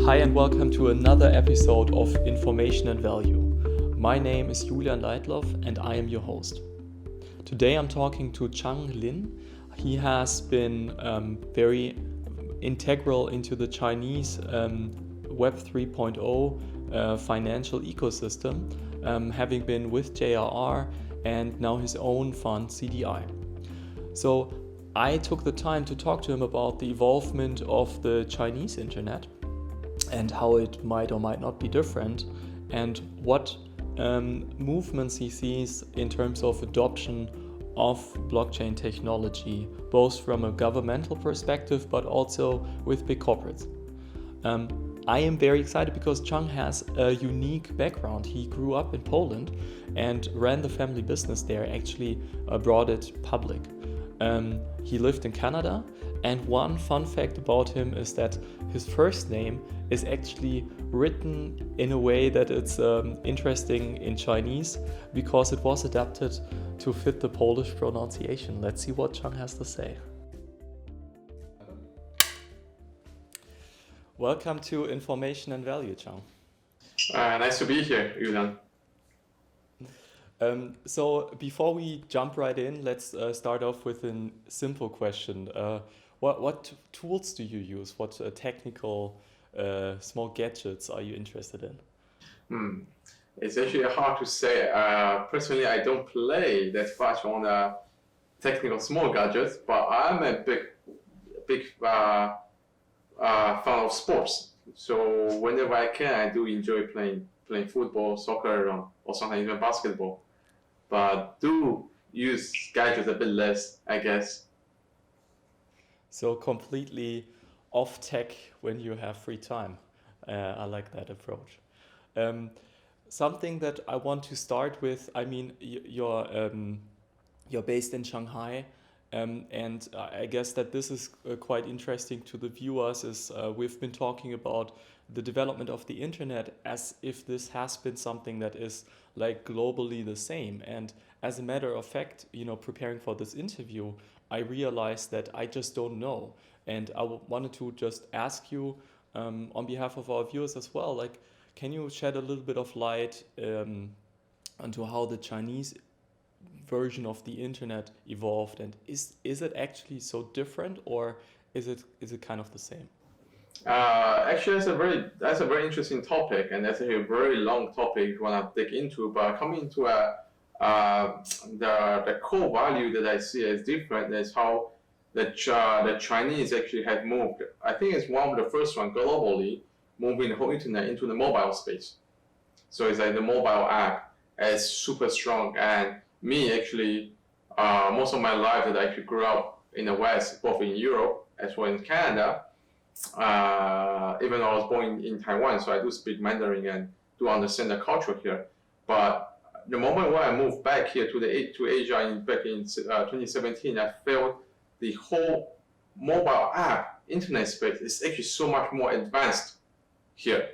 Hi and welcome to another episode of Information and Value. My name is Julian Leitloff and I am your host. Today I'm talking to Czhang Lin. He has been very integral into the Chinese web 3.0 financial ecosystem, having been with JRR and now his own fund CDI. So I took the time to talk to him about the evolvement of the Chinese internet and how it might or might not be different, and what movements he sees in terms of adoption of blockchain technology, both from a governmental perspective but also with big corporates. I am very excited because Czhang has a unique background. He grew up in Poland and ran the family business there, actually brought it public. He lived in Canada, and one fun fact about him is that his first name is actually written in a way that it's interesting in Chinese because it was adapted to fit the Polish pronunciation. Let's see what Czhang has to say. Welcome to Information and Value, Czhang. Nice to be here, Julian. So before we jump right in, let's start off with a simple question. What tools do you use? What technical small gadgets are you interested in? It's actually hard to say. Personally, I don't play that much on technical small gadgets, but I'm a big fan of sports. So whenever I can, I do enjoy playing football, soccer, or sometimes even basketball. But do use gadgets a bit less, I guess. So completely off tech when you have free time. I like that approach. Something that I want to start with, I mean, you're based in Shanghai, and I guess that this is quite interesting to the viewers, is we've been talking about the development of the internet as if this has been something that is like globally the same. And as a matter of fact, preparing for this interview, I realized that I just don't know. And I wanted to just ask you, on behalf of our viewers as well, like, can you shed a little bit of light onto how the Chinese version of the internet evolved, and is it actually so different, or is it kind of the same? Actually, that's a very interesting topic, and that's a very long topic if you want to dig into. But coming to the core value that I see as different is how the Chinese actually have moved. I think it's one of the first one globally moving the whole internet into the mobile space. So it's like the mobile app is super strong. And me actually, most of my life that I actually grew up in the West, both in Europe as well in Canada. Even though I was born in Taiwan, so I do speak Mandarin and do understand the culture here. But the moment when I moved back here to Asia back in 2017, I felt the whole mobile app internet space is actually so much more advanced here.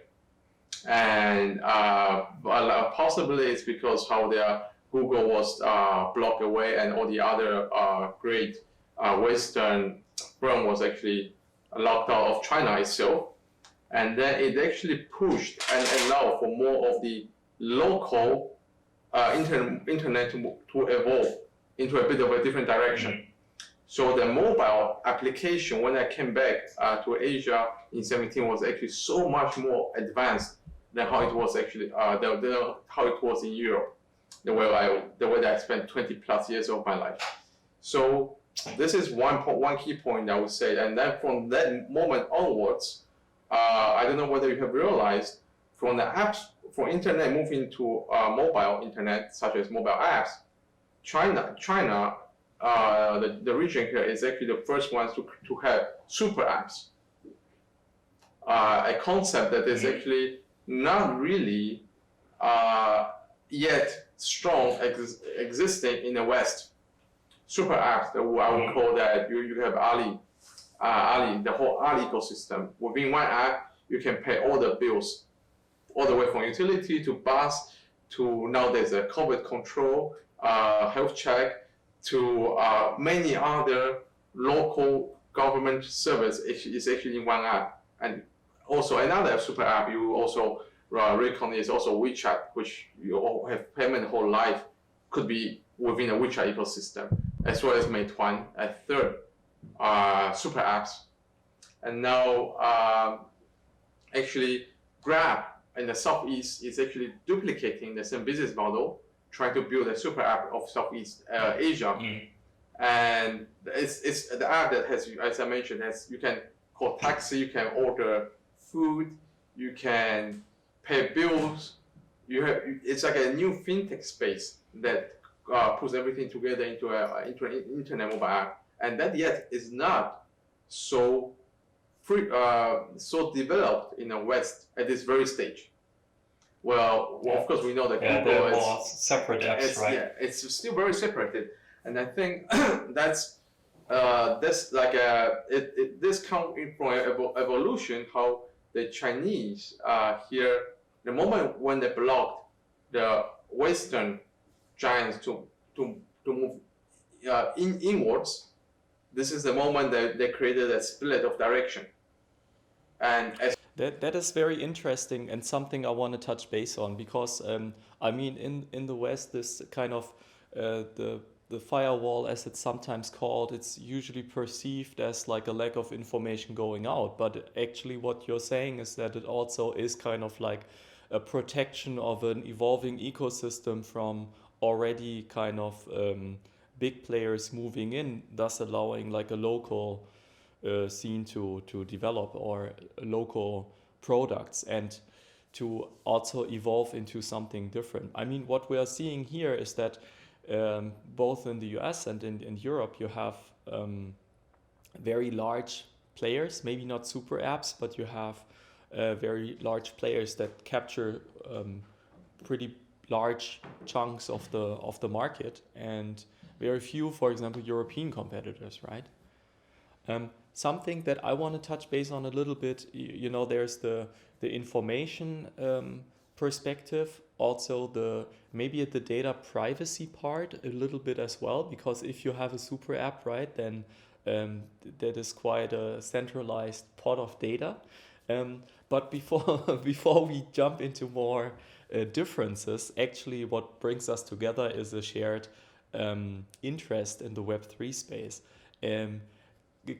And possibly it's because how their Google was blocked away, and all the other great Western firm was actually locked out of China itself. And then it actually pushed and allowed for more of the local internet to evolve into a bit of a different direction. So the mobile application, when I came back to Asia in 2017, was actually so much more advanced than how it was actually how it was in Europe, the way that I spent 20 plus years of my life. So this is one key point I would say. And then from that moment onwards, I don't know whether you have realized, from the apps, from internet moving to mobile internet, such as mobile apps, China, the region here is actually the first ones to have super apps. A concept that is actually not really yet strong existing in the West. Super apps, that I would call that, you have Ali, the whole Ali ecosystem. Within one app, you can pay all the bills, all the way from utility to bus to now there's a COVID control, health check, to many other local government service is actually in one app. And also another super app you also reckon is also WeChat, which you all have payment whole life could be within a WeChat ecosystem, as well as Meituan, a third super apps. And now actually Grab in the Southeast is actually duplicating the same business model, trying to build a super app of Southeast Asia. And it's the app that has, as I mentioned, has you can call taxi, you can order food, you can pay bills. It's like a new fintech space that puts everything together into an internet mobile app, and that yet is not so so developed in the West at this very stage. Well, of course we know that Google is more separate apps, right? Yeah, it's still very separated, and I think that's like this comes from evolution how the Chinese here the moment when they blocked the Western giants to move inwards, this is the moment that they created a split of direction. And that is very interesting and something I want to touch base on, because I mean in the West this kind of the firewall, as it's sometimes called, it's usually perceived as like a lack of information going out, but actually what you're saying is that it also is kind of like a protection of an evolving ecosystem from already kind of big players moving in, thus allowing like a local scene to develop, or local products, and to also evolve into something different. I mean, what we are seeing here is that both in the US and in Europe, you have very large players, maybe not super apps, but you have very large players that capture pretty large chunks of the market, and very few, for example, European competitors, right? Something that I want to touch base on a little bit, you know, there's the information perspective, also maybe the data privacy part a little bit as well, because if you have a super app, right, then that is quite a centralized pot of data. But before we jump into more differences, actually what brings us together is a shared interest in the web3 space.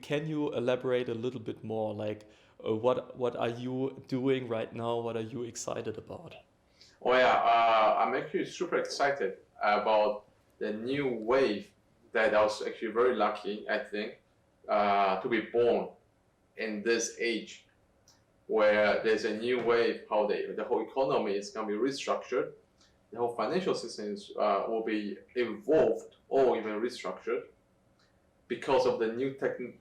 Can you elaborate a little bit more, like what are you doing right now? What are you excited about? Oh yeah, I'm actually super excited about the new wave that I was actually very lucky, I think, to be born in this age, where there's a new wave how the whole economy is going to be restructured, the whole financial systems will be evolved or even restructured because of the new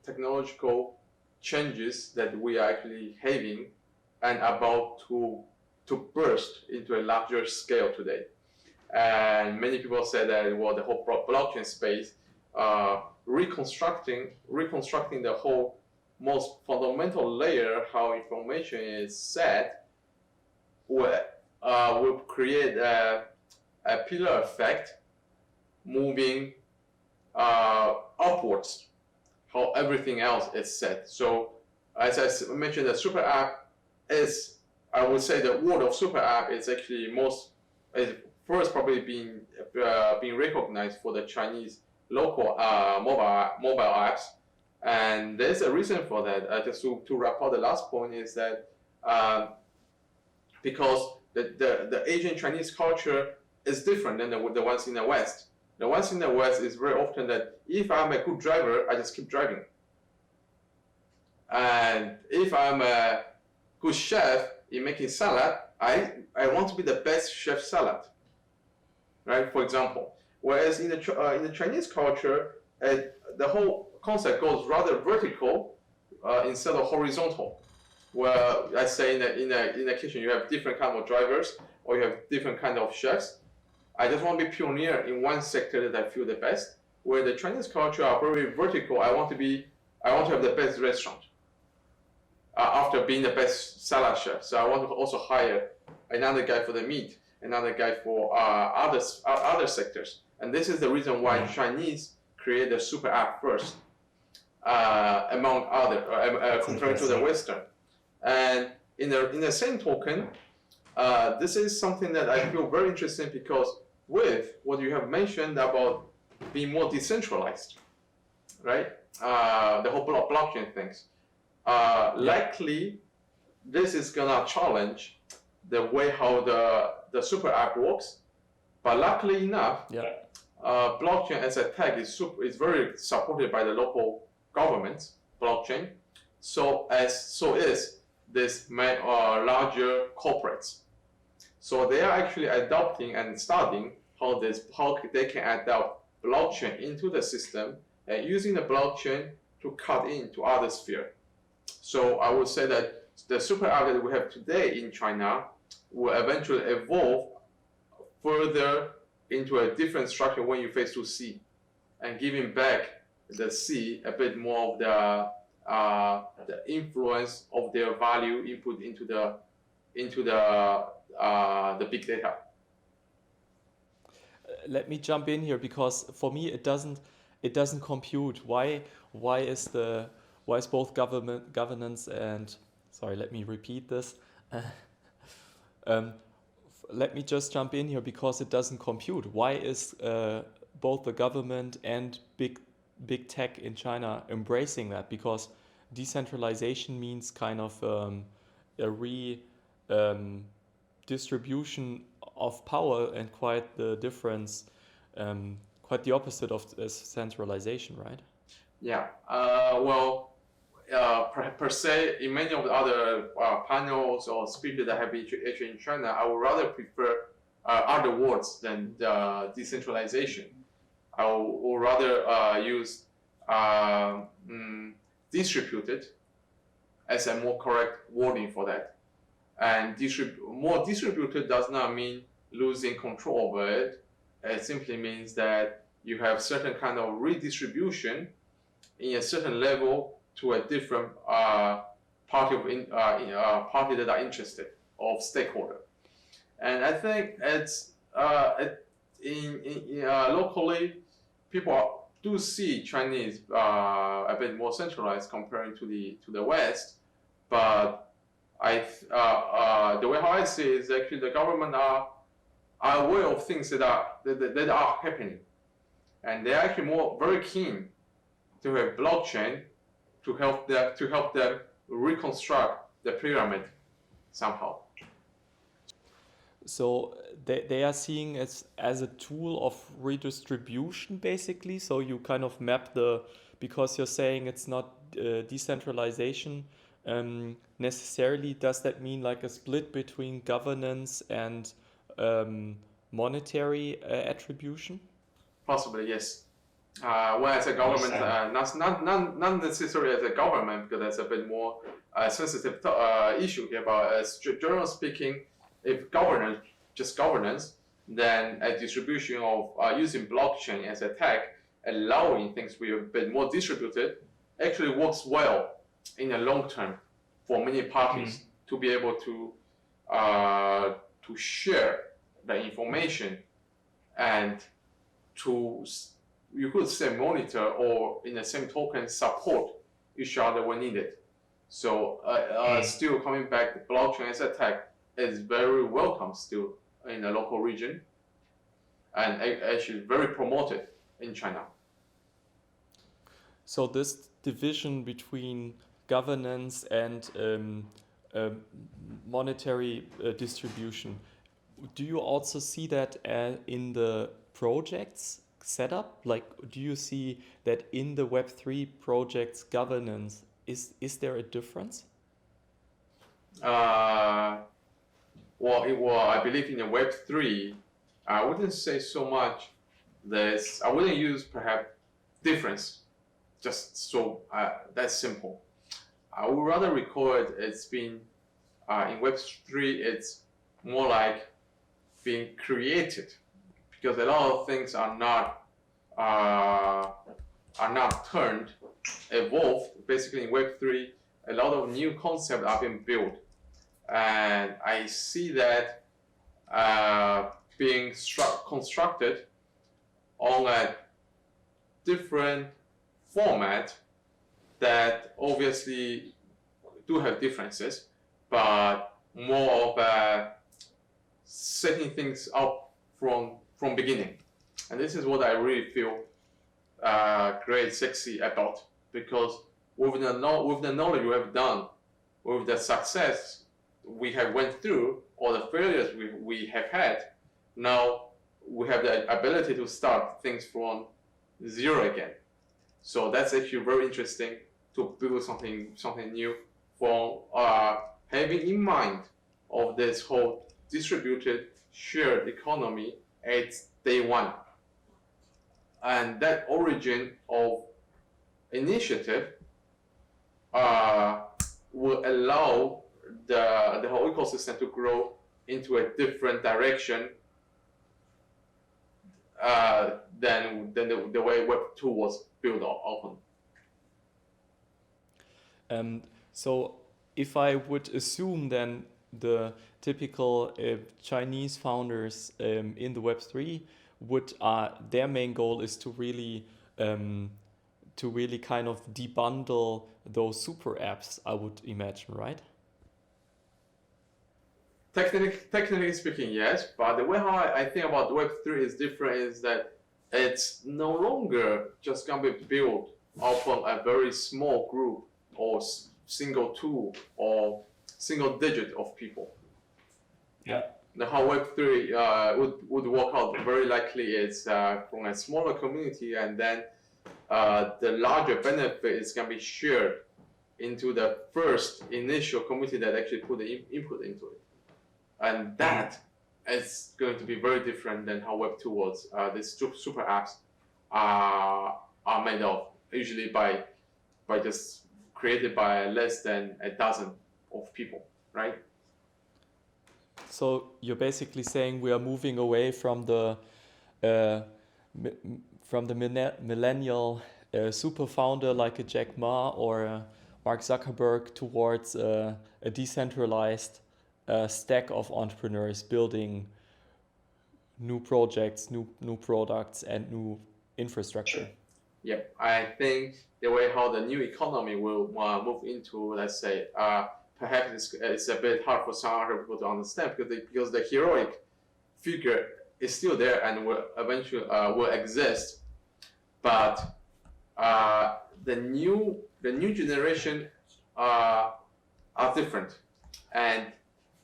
technological changes that we are actually having and about to burst into a larger scale today. And many people say that, well, the whole blockchain space, reconstructing the whole most fundamental layer, how information is set, will create a pillar effect moving upwards, how everything else is set. So as I mentioned, the super app is, I would say the word of super app is actually first probably being recognized for the Chinese local mobile apps. And there's a reason for that. Just to wrap up the last point is that because the Asian Chinese culture is different than the ones in the West. The ones in the West is very often that if I'm a good driver, I just keep driving. And if I'm a good chef in making salad, I want to be the best chef salad, right? For example, whereas in the Chinese culture, the whole concept goes rather vertical instead of horizontal. Where I say in the kitchen you have different kind of drivers or you have different kind of chefs. I just want to be pioneer in one sector that I feel the best. Where the Chinese culture are very vertical, I want to have the best restaurant. After being the best salad chef, so I want to also hire another guy for the meat, another guy for other sectors, and this is the reason why Chinese create a super app first, among other compared to the Western. And in the same token, this is something that I feel very interesting because with what you have mentioned about being more decentralized, right? The whole blockchain things. Likely, this is gonna challenge the way how the super app works. But luckily enough, blockchain as a tech is very supported by the local government blockchain. So is this larger corporates. So they are actually adopting and studying how they can adopt blockchain into the system and using the blockchain to cut into other sphere. So I would say that the super app that we have today in China will eventually evolve further into a different structure when you face to C, and giving back the C a bit more of the influence of their value input into the big data. Let me jump in here because for me it doesn't compute. Why is both governance and, sorry, let me repeat this. Let me just jump in here because it doesn't compute. Why is both the government and big tech in China embracing that? Because decentralization means kind of a redistribution of power, and quite the difference, quite the opposite of centralization, right? Yeah. Per se, in many of the other panels or speeches that have been actually in China, I would rather prefer other words than decentralization. I would rather use distributed as a more correct wording for that. And more distributed does not mean losing control over it. It simply means that you have certain kind of redistribution in a certain level to a different party that are interested or stakeholder. And I think it's locally, people do see Chinese a bit more centralized comparing to the West, but the way how I see it is actually the government are aware of things that are happening, and they're actually very keen to have blockchain to help them reconstruct the pyramid somehow. So they are seeing it as a tool of redistribution, basically. So you kind of map because you're saying it's not decentralization necessarily. Does that mean like a split between governance and monetary attribution? Possibly, yes. Well, as a government, not necessarily as a government, because that's a bit more sensitive issue here. But as generally speaking, if governance, then a distribution of using blockchain as a tech, allowing things to be a bit more distributed, actually works well in the long term for many parties to be able to share the information and to, you could say, monitor or in the same token support each other when needed. So still coming back, the blockchain as a tech is very welcome still in the local region, and actually very promoted in China. So this division between governance and monetary distribution, do you also see that in the projects setup? Like, do you see that in the Web3 projects governance, is there a difference? Well, I believe in the Web3, I wouldn't say so much I wouldn't use perhaps difference, just so that's simple. I would rather record it's been, in Web3, it's more like being created, because a lot of things are not evolved. Basically in Web3, a lot of new concepts are being built. And I see that being constructed on a different format that obviously do have differences, but more of setting things up from beginning. And this is what I really feel great, sexy about, because with the knowledge we have done, with the success we have went through, or the failures we have had, now we have the ability to start things from zero again. So that's actually very interesting to build something new from having in mind of this whole distributed shared economy at day one. And that origin of initiative will allow the whole ecosystem to grow into a different direction than the way Web2 was built upon. So if I would assume then the typical Chinese founders in the Web3 would their main goal is to really kind of debundle those super apps, I would imagine, right? Technically speaking, yes, but the way how I think about Web3 is different is that it's no longer just going to be built upon a very small group or single tool or single digit of people. Yeah. How Web3 would work out very likely is from a smaller community, and then the larger benefit is going to be shared into the first initial community that actually put the input into it. And that is going to be very different than how Web2 was. These super apps are made of, usually by just created by less than a dozen of people, right? So you're basically saying we are moving away from the millennial super founder like a Jack Ma or Mark Zuckerberg towards a decentralized stack of entrepreneurs building new projects, new products, and new infrastructure. Yeah, I think the way how the new economy will move into, let's say, perhaps it's a bit hard for some other people to understand because the heroic figure is still there and will eventually will exist, but the new generation are different, and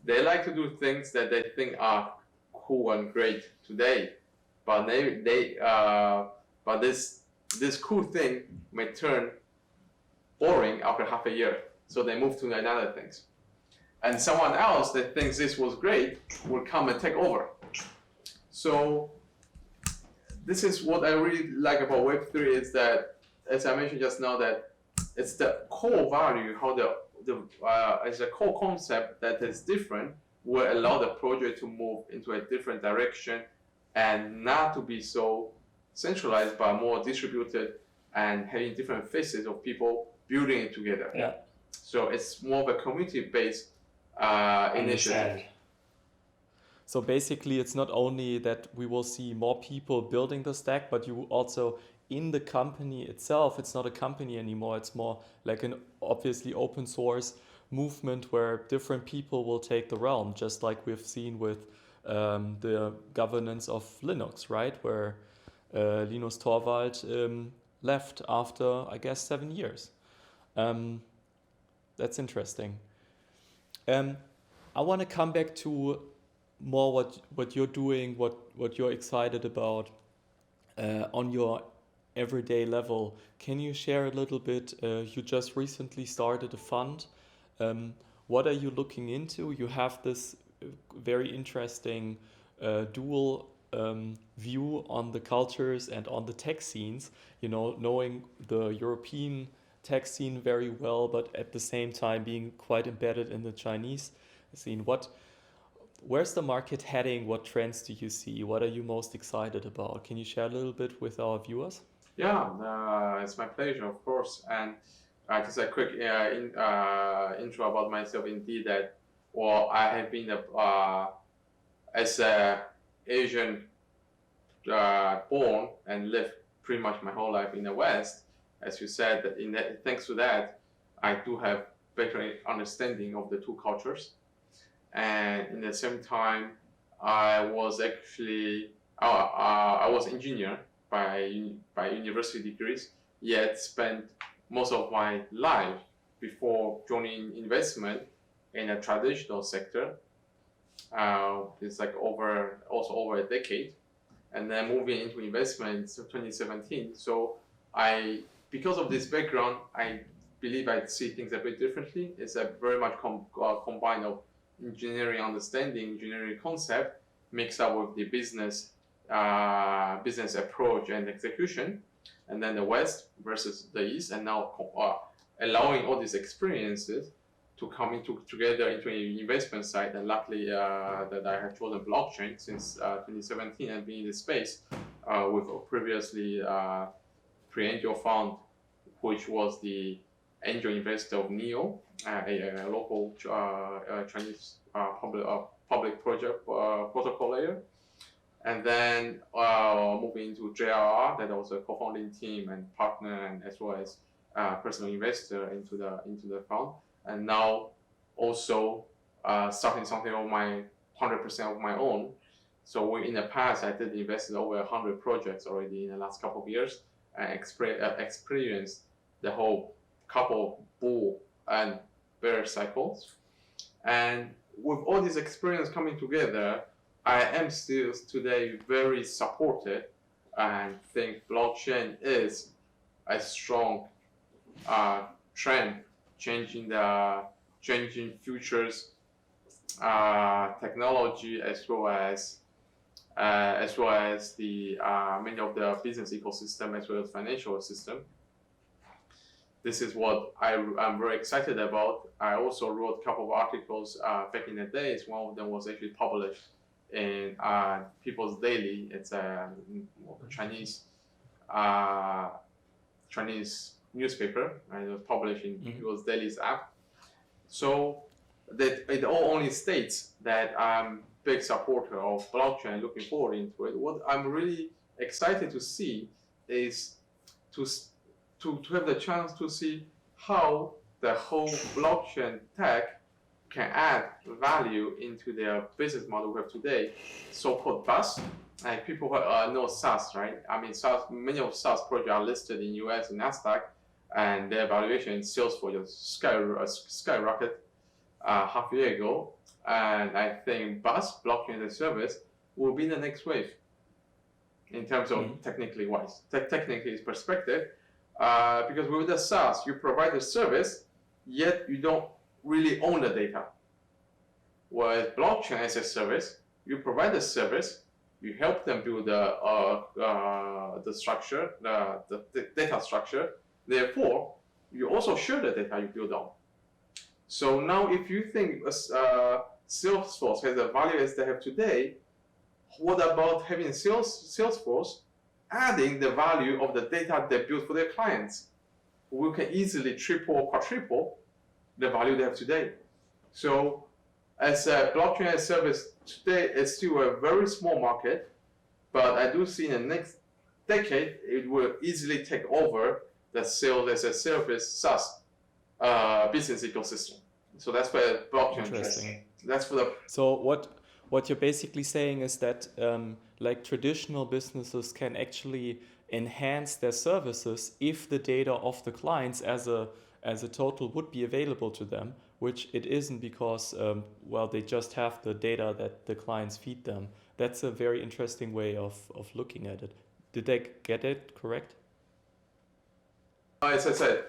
they like to do things that they think are cool and great today, but but this cool thing may turn boring after half a year, so they move to another things. And someone else that thinks this was great will come and take over. So this is what I really like about Web3 is that, as I mentioned just now, that it's the core value, how as a core concept that is different, will allow the project to move into a different direction and not to be so centralized, but more distributed and having different faces of people building it together. Yeah. So it's more of a community-based initiative. So basically, it's not only that we will see more people building the stack, but you also, in the company itself, it's not a company anymore. It's more like an obviously open source movement where different people will take the realm, just like we've seen with the governance of Linux, right? Where Linus Torvald left after, I guess, 7 years. That's interesting. I want to come back to more what you're doing, what you're excited about on your everyday level. Can you share a little bit? You just recently started a fund. What are you looking into? You have this very interesting dual view on the cultures and on the tech scenes, knowing the European tech scene very well, but at the same time being quite embedded in the Chinese scene. Where's the market heading? What trends do you see? What are you most excited about? Can you share a little bit with our viewers? Yeah, it's my pleasure, of course. And just a quick intro about myself. Indeed, that I have been as a Asian born and lived pretty much my whole life in the West. As you said, thanks to that, I do have better understanding of the two cultures. And in the same time, I was actually I was engineer by university degrees, yet spent most of my life before joining investment in a traditional sector. It's like over a decade, and then moving into investment in 2017. So because of this background, I believe I see things a bit differently. It's a very much combined of engineering understanding, engineering concept, mixed up with the business approach and execution, and then the West versus the East, and now allowing all these experiences to come together into an investment side. And luckily that I have chosen blockchain since 2017 and been in this space with previously pre-angel fund, which was the angel investor of Neo, a local Chinese public project protocol layer. And then moving into JRR, that was a co-founding team and partner, and as well as personal investor into the fund. And now also starting something of my 100% of my own. So in the past, I did invested over 100 projects already in the last couple of years, and experienced the whole couple bull and bear cycles. And with all this experience coming together, I am still today very supported and think blockchain is a strong trend changing futures technology, as well as the many of the business ecosystem, as well as financial system. This is what I'm very excited about. I also wrote a couple of articles back in the days. One of them was actually published in People's Daily. It's a Chinese newspaper, and it was published in People's Daily's app. So that it all only states that I'm a big supporter of blockchain and looking forward into it. What I'm really excited to see is to have the chance to see how the whole blockchain tech can add value into their business model we have today, so-called BaaS. And people know SaaS, right? I mean, SaaS, many of SaaS projects are listed in US and NASDAQ, and their valuation in Salesforce just skyrocketed half a year ago. And I think BaaS, blockchain as a service, will be the next wave in terms of technically perspective. Because with the SaaS, you provide the service, yet you don't really own the data. Whereas blockchain as a service, you provide the service, you help them build the structure, the data structure. Therefore, you also share the data you build on. So now, if you think Salesforce has the value as they have today, what about having Salesforce adding the value of the data they build for their clients? We can easily triple or quadruple the value they have today. So as a blockchain as a service today, it's still a very small market, but I do see in the next decade, it will easily take over the sales as a service SaaS business ecosystem. So that's where blockchain Interesting. That's for the. So what you're basically saying is that like traditional businesses can actually enhance their services if the data of the clients as a total would be available to them, which it isn't, because they just have the data that the clients feed them. That's a very interesting way of looking at it. Did I get it correct? As I said,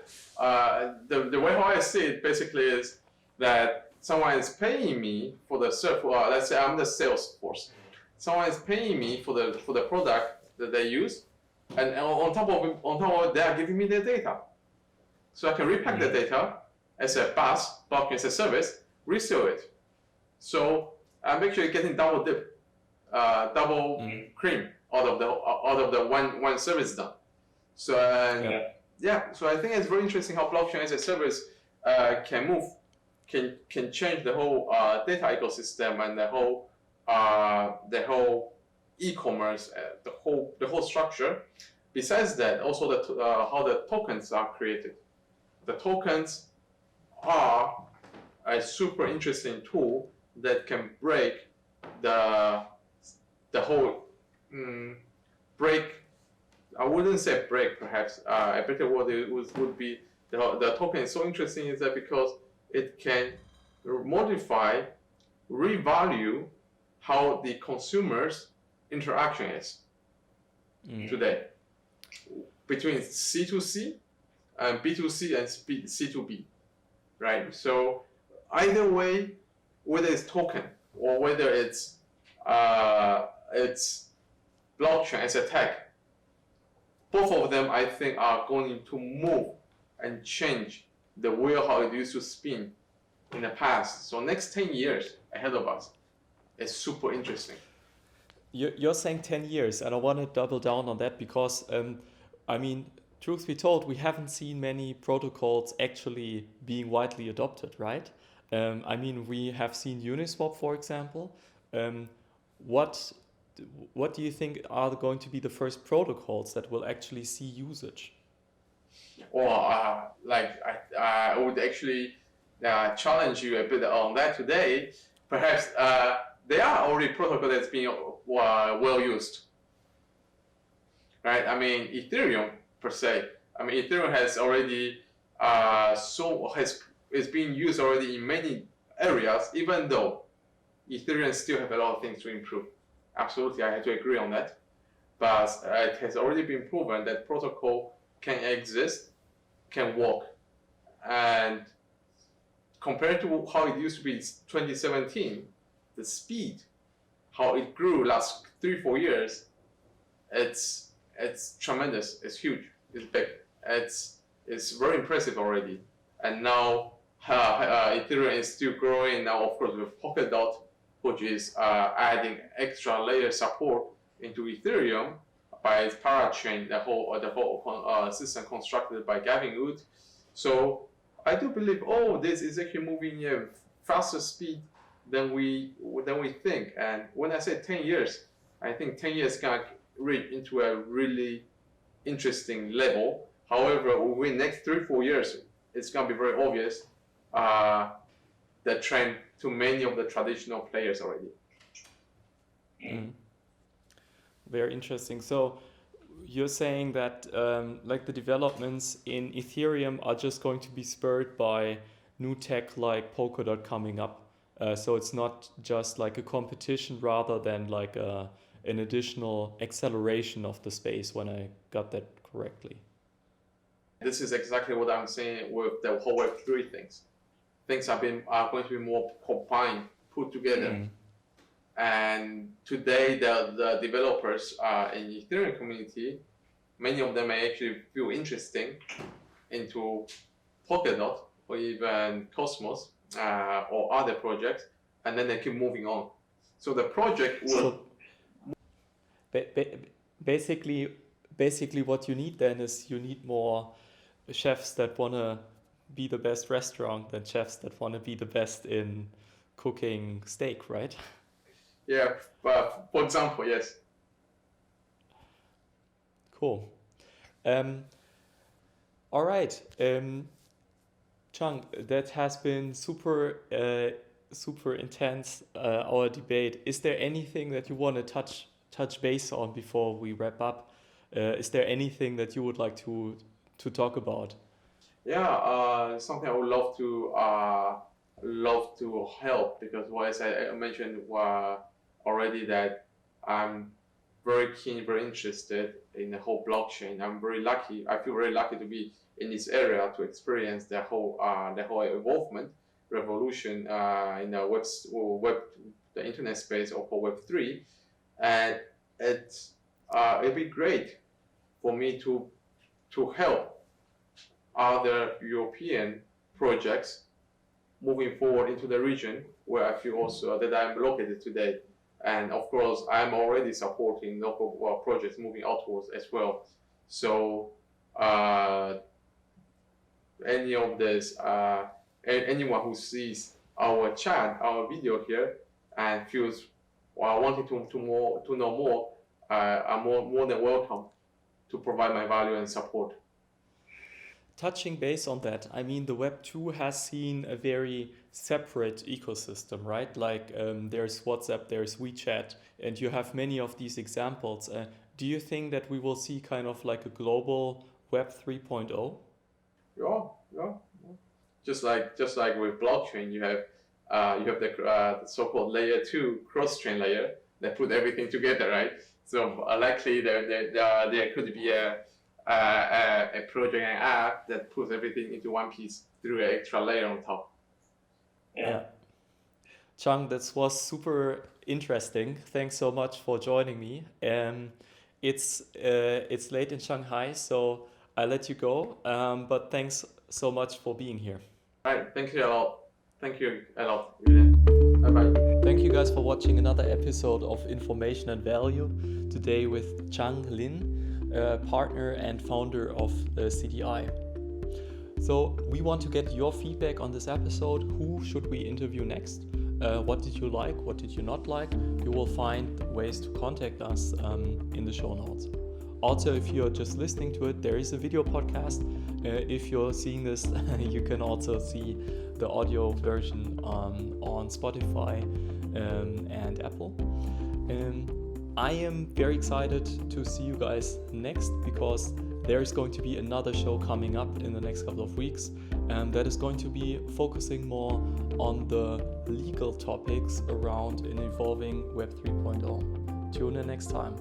the way how I see it basically is that someone is paying me for the service. Let's say I'm the sales force. Someone is paying me for the product that they use, and on top of it, they are giving me their data. So I can repack the data as a BaaS, blockchain as a service, resell it. So I'm actually getting double dip, double cream out of the one service done. So so I think it's very interesting how blockchain as a service can change the whole data ecosystem and the whole e-commerce, the whole structure. Besides that, also how the tokens are created. The tokens are a super interesting tool that can break the whole break. I wouldn't say break, perhaps. A better word would be the token is so interesting is that because it can modify, revalue how the consumer's interaction is today between C2C and B2C and C2B, right? So either way, whether it's token or whether it's blockchain as a tech, both of them I think are going to move and change the wheel how it used to spin in the past. So next 10 years ahead of us is super interesting. You're saying 10 years, and I want to double down on that because, I mean, truth be told, we haven't seen many protocols actually being widely adopted, right? I mean, we have seen Uniswap, for example. What do you think are going to be the first protocols that will actually see usage? Well, I would actually challenge you a bit on that today. Perhaps there are already protocols that's being well used, right? I mean, Ethereum per se. I mean, Ethereum has already is being used already in many areas, even though Ethereum still have a lot of things to improve. Absolutely, I have to agree on that. But it has already been proven that protocol can exist, can work, and compared to how it used to be in 2017, the speed, how it grew last 3-4 years, it's tremendous. It's huge. It's big. It's very impressive already. And now Ethereum is still growing now, of course, with Polkadot, which is adding extra layer support into Ethereum by its parachain, the whole system constructed by Gavin Wood. So I do believe, this is actually moving at a faster speed than we think. And when I say 10 years, I think 10 years can reach into a really interesting level. However, within the next 3-4 years, it's going to be very obvious the trend to many of the traditional players already. Very interesting. So you're saying that like the developments in Ethereum are just going to be spurred by new tech like Polkadot coming up. So it's not just like a competition rather than like an additional acceleration of the space, when I got that correctly. This is exactly what I'm saying with the whole web3 things. Things are going to be more combined, put together. And today, the developers in the Ethereum community, many of them may actually feel interesting into Polkadot or even Cosmos or other projects, and then they keep moving on. So the project will... Basically what you need then is you need more chefs that want to be the best restaurant than chefs that want to be the best in cooking steak, right? Yeah, but for example, yes. Cool. All right, Czhang, that has been super intense, our debate. Is there anything that you want to touch base on before we wrap up? Is there anything that you would like to talk about? Yeah, something I would love to help, because as I mentioned already, that I'm very keen, very interested in the whole blockchain. I'm very lucky. I feel very lucky to be in this area to experience the whole evolvement, revolution in the the internet space, or for Web3, and it'd be great for me to help other European projects moving forward into the region where I feel also that I'm located today. And of course, I'm already supporting local projects moving outwards as well. So any of this, anyone who sees our chat, our video here, and feels wanting to know more, I'm more than welcome to provide my value and support. touching base on that, I mean, the Web 2 has seen a very separate ecosystem, right? Like there's WhatsApp, there's WeChat, and you have many of these examples. Do you think that we will see kind of like a global Web 3.0? Yeah. Just like with blockchain, you have the so-called layer 2 cross-chain layer that put everything together, right? So likely there could be a project and app that puts everything into one piece through an extra layer on top. Yeah. Czhang, that was super interesting. Thanks so much for joining me. It's late in Shanghai, so I'll let you go. But thanks so much for being here. All right. Thank you a lot, William. Bye-bye. Thank you guys for watching another episode of Information and Value. Today with Czhang Lin, partner and founder of CDI. So we want to get your feedback on this episode. Who should we interview next? What did you like? What did you not like? You will find ways to contact us in the show notes. Also, if you're just listening to it, there is a video podcast. If you're seeing this, you can also see the audio version on Spotify and Apple. I am very excited to see you guys next, because there is going to be another show coming up in the next couple of weeks, and that is going to be focusing more on the legal topics around an evolving Web 3.0. Tune in next time.